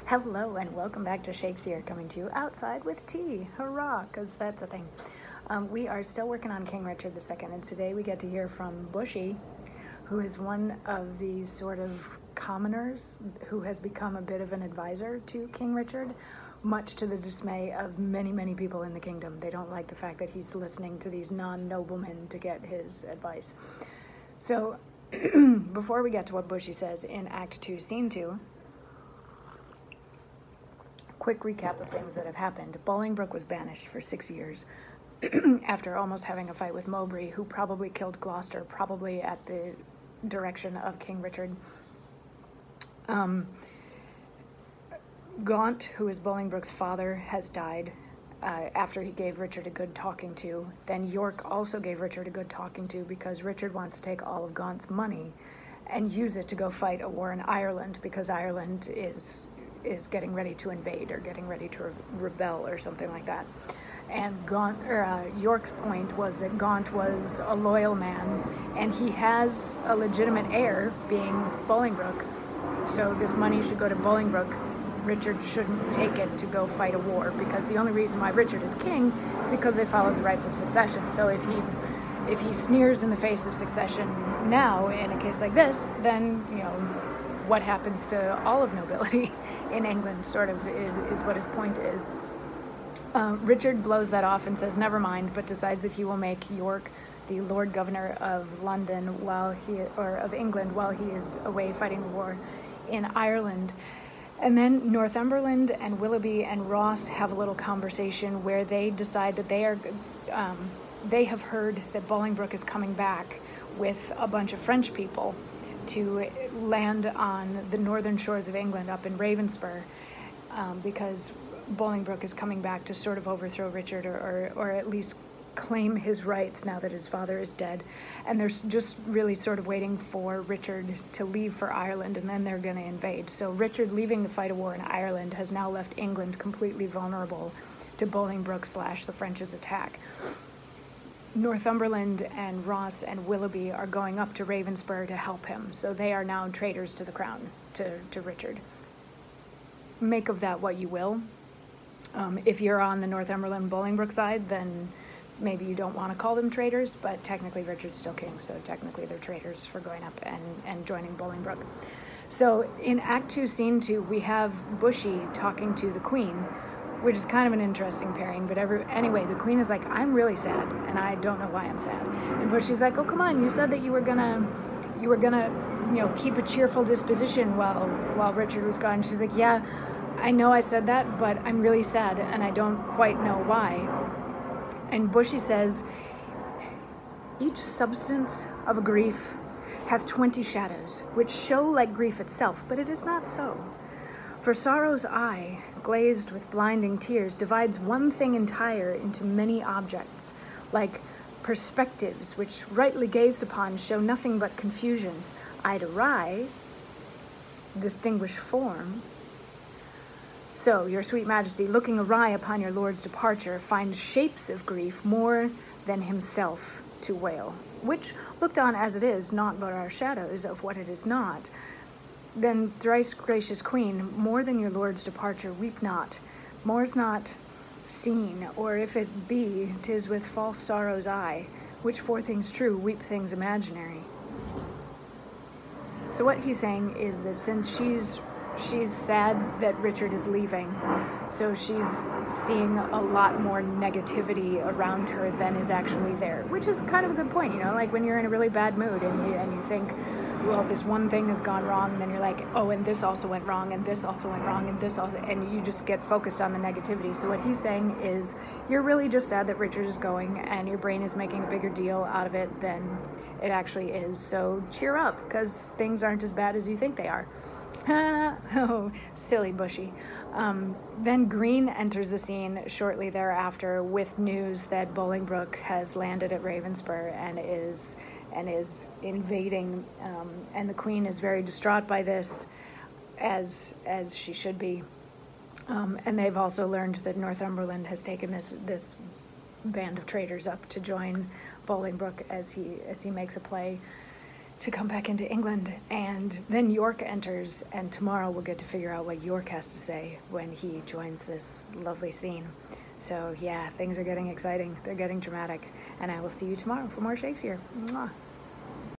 Hello and welcome back to Shakesyear, coming to you outside with tea. Hurrah, because that's a thing. We are still working on King Richard II, and today we get to hear from Bushy, who is one of these sort of commoners who has become a bit of an advisor to King Richard, much to the dismay of many, many people in the kingdom. They don't like the fact that he's listening to these non-noblemen to get his advice. So, before we get to what Bushy says in Act 2, Scene 2, quick recap of things that have happened. Bolingbroke was banished for 6 years after almost having a fight with Mowbray, who probably killed Gloucester, probably at the direction of King Richard. Gaunt, who is Bolingbroke's father, has died after he gave Richard a good talking to. Then York also gave Richard a good talking to because Richard wants to take all of Gaunt's money and use it to go fight a war in Ireland, because Ireland is getting ready to invade or getting ready to rebel or something like that. And York's point was that Gaunt was a loyal man, and he has a legitimate heir, being Bolingbroke. So this money should go to Bolingbroke. Richard shouldn't take it to go fight a war, because the only reason why Richard is king is because they followed the rights of succession. So if he sneers in the face of succession now in a case like this, then, you know, what happens to all of nobility in England sort of is what his point is. Richard blows that off and says never mind, but decides that he will make York the Lord Governor of London of England while he is away fighting the war in Ireland. And then Northumberland and Willoughby and Ross have a little conversation where they decide that they have heard that Bolingbroke is coming back with a bunch of French people to land on the northern shores of England up in Ravenspur, because Bolingbroke is coming back to sort of overthrow Richard or at least claim his rights now that his father is dead. And they're just really sort of waiting for Richard to leave for Ireland, and then they're going to invade. So Richard, leaving to fight a war in Ireland, has now left England completely vulnerable to Bolingbroke / the French's attack. Northumberland and Ross and Willoughby are going up to Ravenspur to help him. So they are now traitors to the crown, to Richard. Make of that what you will. If you're on the Northumberland Bolingbroke side, then maybe you don't want to call them traitors, but technically Richard's still king, so technically they're traitors for going up and joining Bolingbroke. So in Act 2, Scene 2, we have Bushy talking to the Queen, which is kind of an interesting pairing, but anyway, the Queen is like, I'm really sad, and I don't know why I'm sad. And Bushy's like, oh, come on, you said that you were gonna, you know, keep a cheerful disposition while Richard was gone. And she's like, yeah, I know I said that, but I'm really sad, and I don't quite know why. And Bushy says, each substance of a grief hath 20 shadows, which show like grief itself, but it is not so. For sorrow's eye, glazed with blinding tears, divides one thing entire into many objects, like perspectives which, rightly gazed upon, show nothing but confusion. Eye to eye, distinguish form. So, your sweet majesty, looking awry upon your lord's departure, finds shapes of grief more than himself to wail, which, looked on as it is, naught but our shadows of what it is not. Then, thrice gracious queen, more than your lord's departure, weep not. More's not seen, or if it be, 'tis with false sorrow's eye, which for things true weep things imaginary. So what he's saying is that since she's sad that Richard is leaving, so she's seeing a lot more negativity around her than is actually there, which is kind of a good point, you know, like when you're in a really bad mood and you think, well, this one thing has gone wrong, and then you're like, oh, and this also went wrong, and this also went wrong, and this also, and you just get focused on the negativity. So what he's saying is, you're really just sad that Richard is going, and your brain is making a bigger deal out of it than it actually is. So cheer up, because things aren't as bad as you think they are. Oh, silly Bushy. Then Green enters the scene shortly thereafter with news that Bolingbroke has landed at Ravenspur and is invading, and the Queen is very distraught by this, as she should be. And they've also learned that Northumberland has taken this band of traitors up to join Bolingbroke as he makes a play to come back into England, and then York enters, and tomorrow we'll get to figure out what York has to say when he joins this lovely scene. So yeah, things are getting exciting, they're getting dramatic, and I will see you tomorrow for more Shakesyear. Mwah.